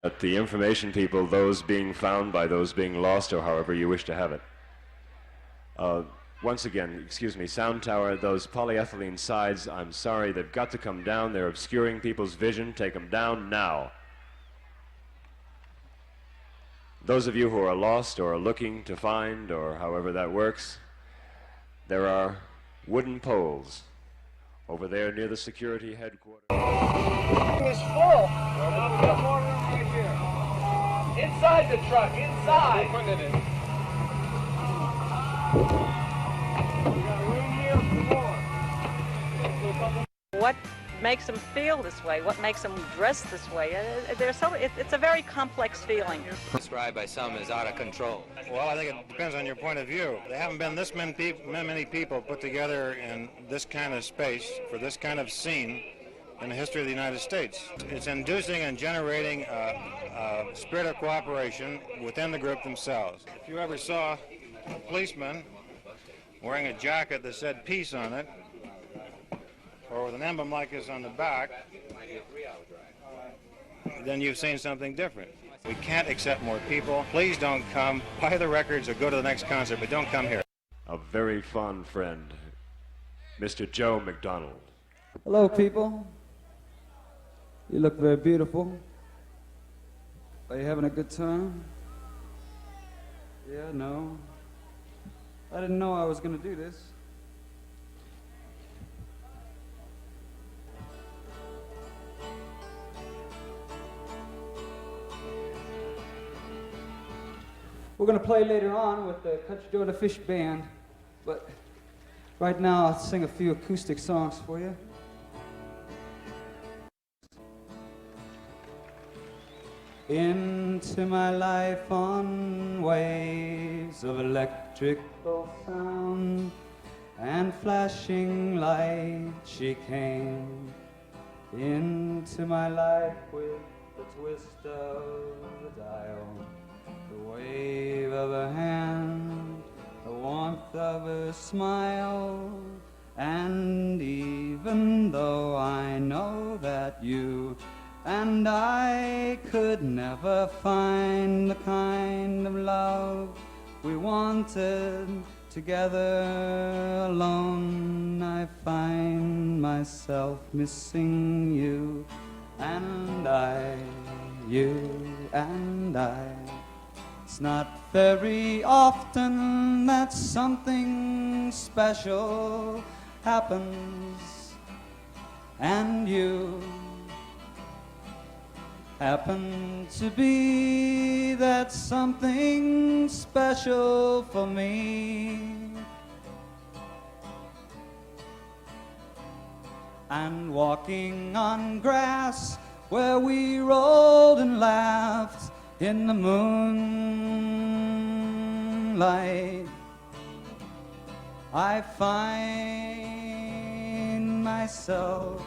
But the information people, those being found by those being lost, or however you wish to have it. Once again, excuse me, sound tower, those polyethylene sides, I'm sorry, they've got to come down. They're obscuring people's vision. Take them down now. Those of you who are lost or are looking to find, or however that works, there are wooden poles over there near the security headquarters. It's full. More room right here. Inside the truck, inside. We're putting it in. We got room here for more. What makes them feel this way? What makes them dress this way? It's a very complex feeling. Described by some as out of control. Well, I think it depends on your point of view. There haven't been this many people put together in this kind of space for this kind of scene in the history of the United States. It's inducing and generating a spirit of cooperation within the group themselves. If you ever saw a policeman wearing a jacket that said peace on it, or with an emblem like this on the back, then you've seen something different. We can't accept more people. Please don't come. Buy the records or go to the next concert, but don't come here. A very fond friend, Mr. Joe McDonald. Hello, people. You look very beautiful. Are you having a good time? Yeah, no. I didn't know I was going to do this. We're going to play later on with the Country Joe and the Fish Band, but right now I'll sing a few acoustic songs for you. Into my life on waves of electrical sound and flashing light she came. Into my life with the twist of the dial, the wave of her hand, the warmth of her smile. And even though I know that you and I could never find the kind of love we wanted together alone, I find myself missing you and I, you and I. It's not very often that something special happens, and you happen to be that something special for me. And walking on grass where we rolled and laughed in the moonlight, I find myself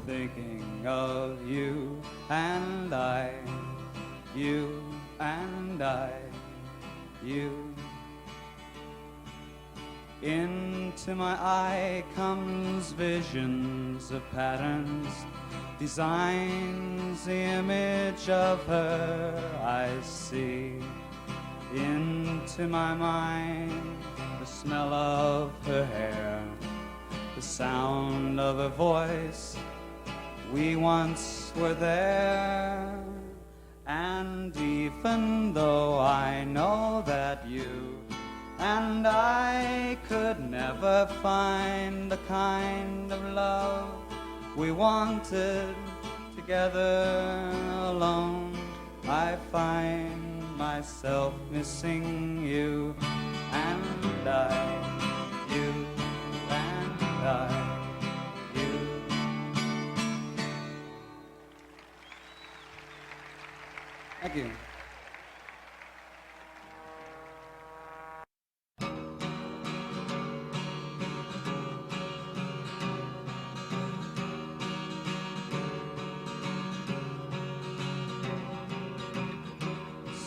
thinking of you and I, you and I, you. Into my eye comes visions of patterns, designs, the image of her I see. Into my mind, the smell of her hair, the sound of her voice. We once were there, and even though I know that you and I could never find the kind of love we wanted together alone, I find myself missing you and I, you and I, you. Thank you.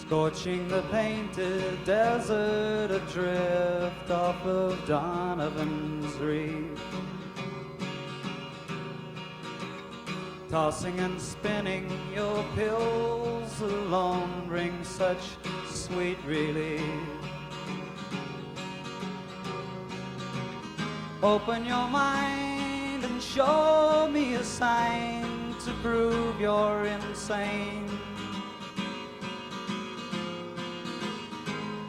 Scorching the painted desert adrift off of Donovan's Reef, tossing and spinning your pills angels alone bring such sweet relief. Open your mind and show me a sign to prove you're insane.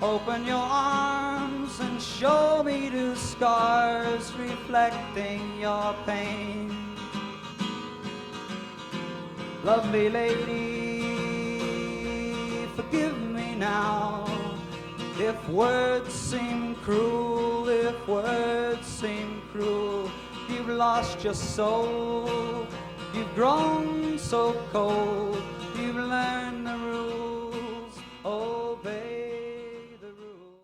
Open your arms and show me the scars reflecting your pain. Lovely lady, forgive me now if words seem cruel, if words seem cruel. You've lost your soul, you've grown so cold, you've learned the rules, obey the rules.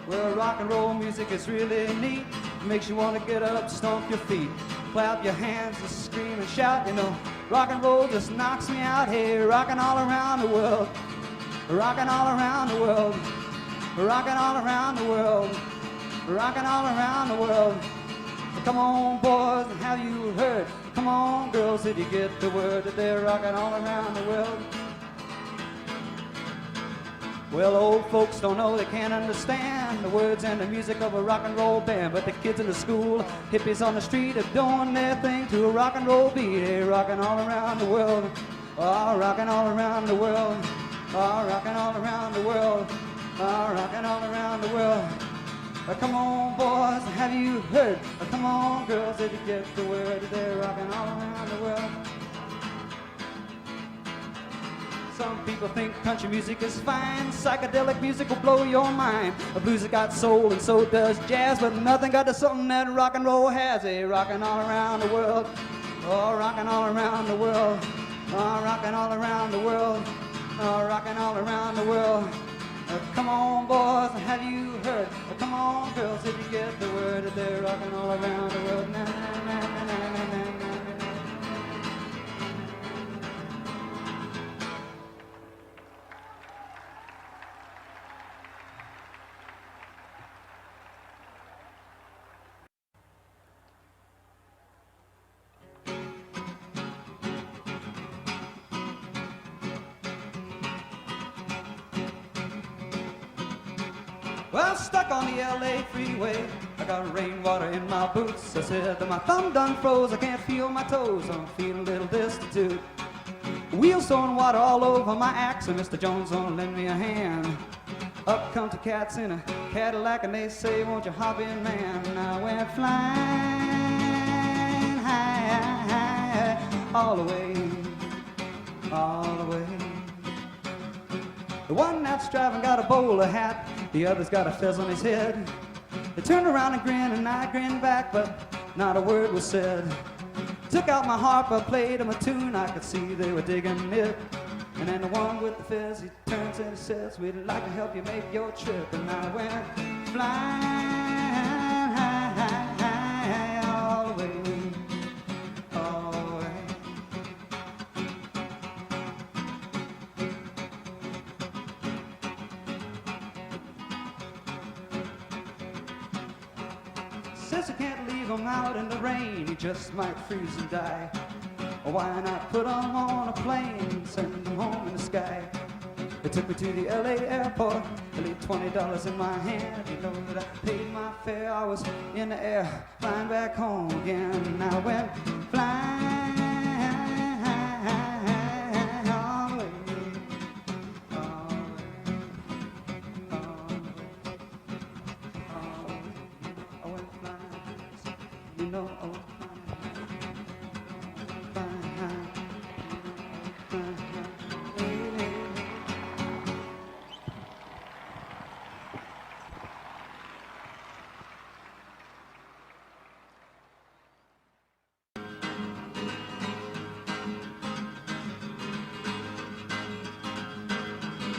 Well, rock and roll music is really neat. It makes you want to get up, stomp your feet, clap your hands and scream and shout. You know, rock and roll just knocks me out. Hey, rocking all around the world, rocking all around the world, rocking all around the world, rocking all around the world. Come on, boys, have you heard? Come on, girls, did you get the word that they're rocking all around the world? Well, old folks don't know, they can't understand the words and the music of a rock and roll band. But the kids in the school, hippies on the street are doing their thing to a rock and roll beat. Hey, rocking all around the world, oh, rocking all around the world, oh, rocking all around the world, oh, rocking all around the world. Come on, boys, have you heard? Come on, girls, did you get the word that they're rocking all around the world? Some people think country music is fine. Psychedelic music will blow your mind. The blues has got soul and so does jazz, but nothing got to something that rock and roll has. Hey, rocking all around the world, oh, rocking all around the world, oh, rocking all around the world, oh, rocking all around the world. Come on, boys, have you heard? Come on, girls, did you get the word that they're rocking all around the world? Na, na, na, na, na, na, na, na. Well, stuck on the LA freeway, I got rainwater in my boots. I said that my thumb done froze, I can't feel my toes, I'm feeling a little destitute. Wheels throwing water all over my axe, and Mr. Jones gonna lend me a hand. Up come two cats in a Cadillac, and they say, won't you hop in, man? And I went flying high, high, high, all the way, all the way. The one that's driving got a bowler hat, the other's got a fez on his head. They turned around and grinned, and I grinned back, but not a word was said. Took out my harp, I played them a tune, I could see they were digging it. And then the one with the fez, he turns and says, we'd like to help you make your trip. And I went flying high, high, high, high, all the way, all the way. Says I can't leave him out in the rain, he just might freeze and die. Why not put him on a plane and send him home in the sky? They took me to the LA airport, they laid $20 in my hand. You know that I paid my fare, I was in the air, flying back home again. And I went flying all the way, all the way, all the way. I went flying, you know I went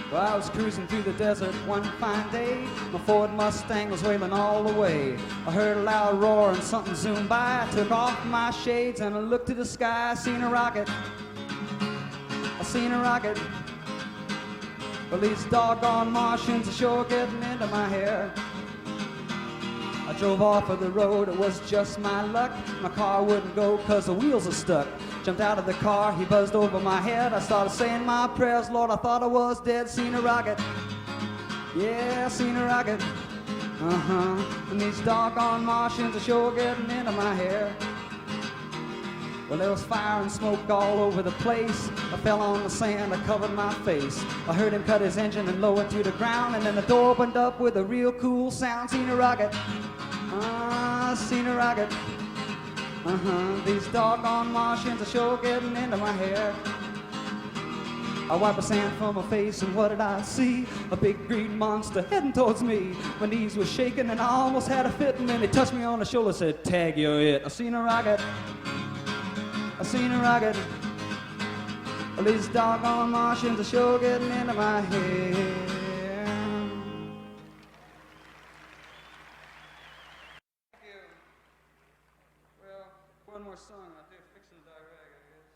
Well, I was cruising through the desert one fine day. My Ford Mustang was wailing all the way. I heard a loud roar and something zoomed by. I took off my shades and I looked to the sky. I seen a rocket seen a rocket. Well, these doggone Martians are sure getting into my hair. I drove off of the road, it was just my luck. My car wouldn't go 'cause the wheels are stuck. Jumped out of the car, he buzzed over my head. I started saying my prayers, Lord, I thought I was dead. Seen a rocket, yeah, seen a rocket. And these doggone Martians are sure getting into my hair. Well, there was fire and smoke all over the place. I fell on the sand, I covered my face. I heard him cut his engine and lower it to the ground, and then the door opened up with a real cool sound. Seen a rocket, seen a rocket. These doggone Martians are sure getting into my hair. I wiped the sand from my face, and what did I see? A big green monster heading towards me. My knees were shaking and I almost had a fit, and then he touched me on the shoulder and said, "Tag, you're it." I seen a rocket, I seen a rocket. Well, these doggone Martians are sure getting into my head. Thank you. Well, one more song, I'll do Fixin' Direct, I guess.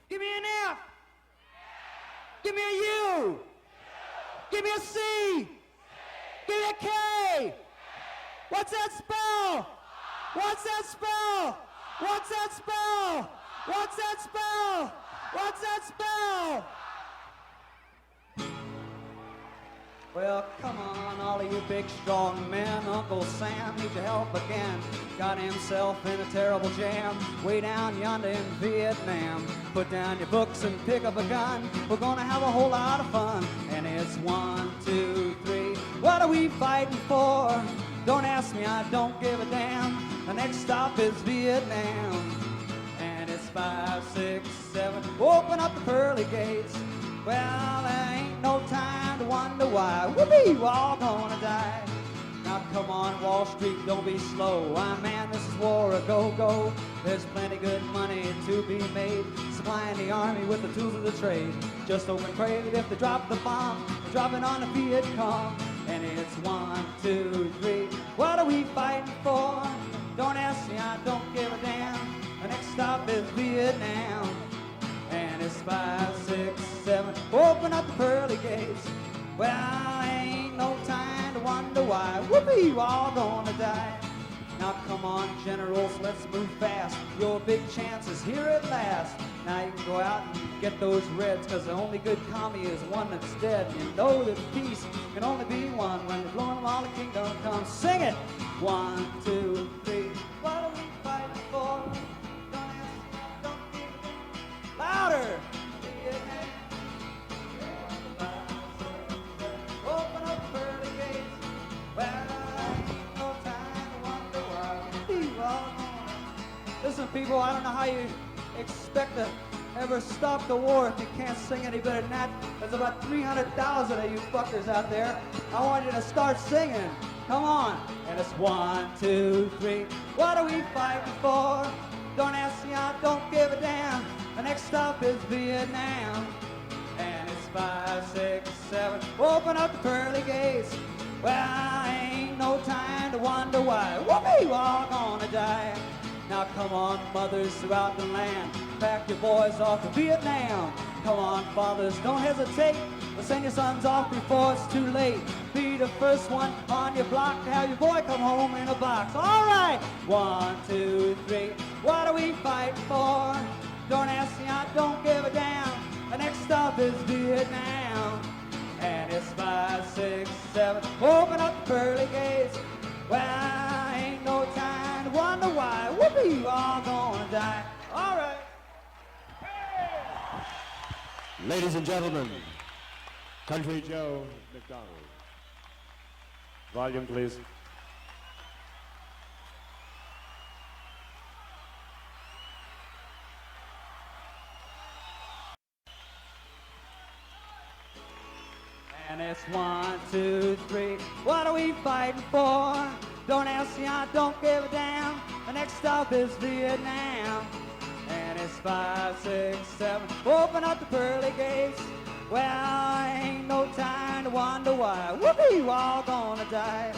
Give me an F. Give me a U. Give me a C. Give me a K. What's that spell? What's that spell? What's that spell? What's that spell? What's that spell? Well, come on, all of you big, strong men. Uncle Sam needs your help again. Got himself in a terrible jam way down yonder in Vietnam. Put down your books and pick up a gun. We're gonna have a whole lot of fun. And it's 1, 2, 3. What are we fighting for? Don't ask me, I don't give a damn. The next stop is Vietnam. And it's 5, 6, 7. Open up the pearly gates. Well, there ain't no time to wonder why. Whoopee, we're all gonna die. Now come on, Wall Street, don't be slow. Why, man, this is war, a go-go. There's plenty good money to be made, supplying the army with the tools of the trade. Just open crate if they drop the bomb, drop it on the Viet Cong. And it's 1, 2, 3. What are we fighting for? Don't ask me, I don't give a damn. The next stop is Vietnam. And it's 5, 6, 7. Open up the pearly gates. Well, ain't no time to wonder why. Whoopee, we're all gonna die. Now come on, generals, let's move fast. Your big chance is here at last. Now you can go out and get those reds, 'cause the only good commie is one that's dead. You know that peace can only be one. When they're blowing them all, the kingdom comes. Sing it! 1, 2, 3. What are we fighting for? Don't ask, don't give a damn. Louder! Open up the pearly gates. Well, ain't no time to wonder why. Listen, people, I don't know how you expect to ever stop the war if you can't sing any better than that. There's about 300,000 of you fuckers out there. I want you to start singing. Come on. And it's 1, 2, 3. What are we fighting for? Don't ask me, I don't give a damn. The next stop is Vietnam. And it's 5, 6, 7. Open up the pearly gates. Well, ain't no time to wonder why. Whoopee, we're all gonna die. Now come on, mothers throughout the land. Pack your boys off to Vietnam. Come on, fathers, don't hesitate. But send your sons off before it's too late. Be the first one on your block to have your boy come home in a box. All right. 1, 2, 3. What are we fighting for? Don't ask me, I don't give a damn. The next stop is Vietnam. And it's 5, 6, 7. Open up the pearly gates. Well, ain't no time to wonder why. Whoopee, we're all gonna die. All right. Ladies and gentlemen, Country Joe McDonald. Volume, please. And it's 1, 2, 3. What are we fighting for? Don't ask me, I don't give a damn. The next stop is Vietnam. And it's 5, 6, 7. Open up the pearly gates. Well, ain't no time wonder why. Whoopee, we're all gonna die.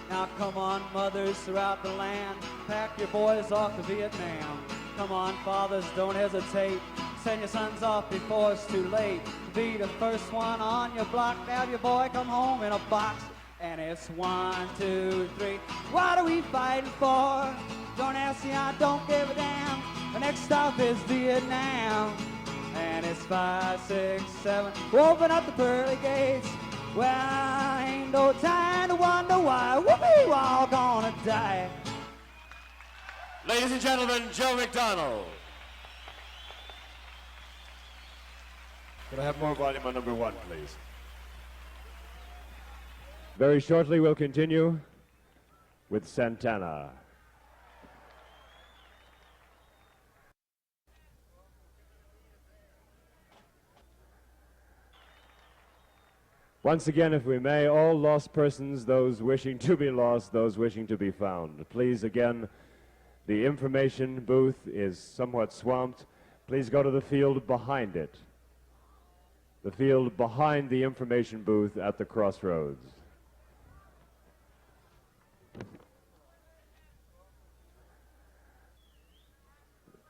Now come on, mothers throughout the land, pack your boys off to Vietnam. Come on, fathers, don't hesitate. Send your sons off before it's too late. Be the first one on your block to have your boy come home in a box. And it's 1, 2, 3. What are we fighting for? Don't ask me, I don't give a damn. The next stop is Vietnam. And it's 5, 6, 7. Open up the pearly gates. Well, ain't no time to wonder why. Whoopee, we're all gonna die. Ladies and gentlemen, Joe McDonald. Could I have more volume on number 1, please? Very shortly, we'll continue with Santana. Once again, if we may, all lost persons, those wishing to be lost, those wishing to be found. Please, again, the information booth is somewhat swamped. Please go to the field behind it. The field behind the information booth at the crossroads.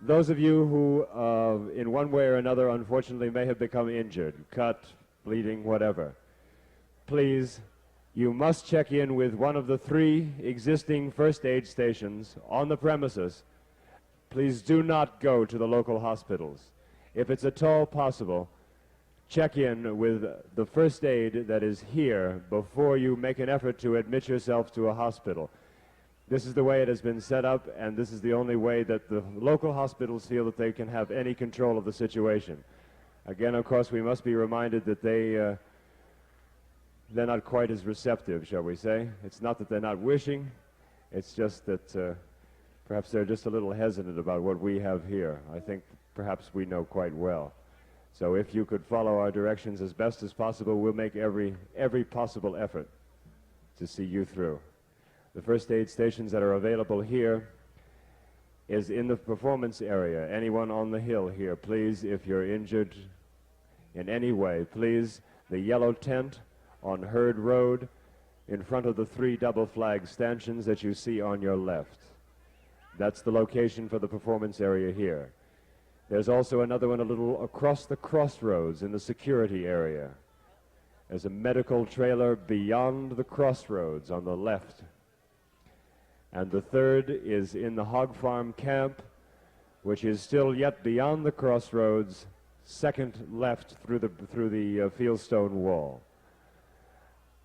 Those of you who, in one way or another, unfortunately may have become injured, cut, bleeding, whatever, please, you must check in with one of the 3 existing first aid stations on the premises. Please do not go to the local hospitals. If it's at all possible, check in with the first aid that is here before you make an effort to admit yourself to a hospital. This is the way it has been set up, and this is the only way that the local hospitals feel that they can have any control of the situation. Again, of course, we must be reminded that they're not quite as receptive, shall we say. It's not that they're not wishing, it's just that perhaps they're just a little hesitant about what we have here. I think perhaps we know quite well. So if you could follow our directions as best as possible, we'll make every possible effort to see you through. The first aid stations that are available here is in the performance area. Anyone on the hill here, please, if you're injured in any way, please, the yellow tent on Herd Road in front of the 3 double flag stanchions that you see on your left. That's the location for the performance area here. There's also another one a little across the crossroads in the security area. There's a medical trailer beyond the crossroads on the left. And the third is in the hog farm camp, which is still yet beyond the crossroads, second left through the fieldstone wall.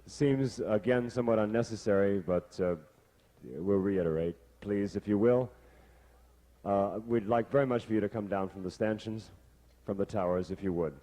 Seems, again, somewhat unnecessary, but we'll reiterate, please, if you will. We'd like very much for you to come down from the stanchions, from the towers, if you would.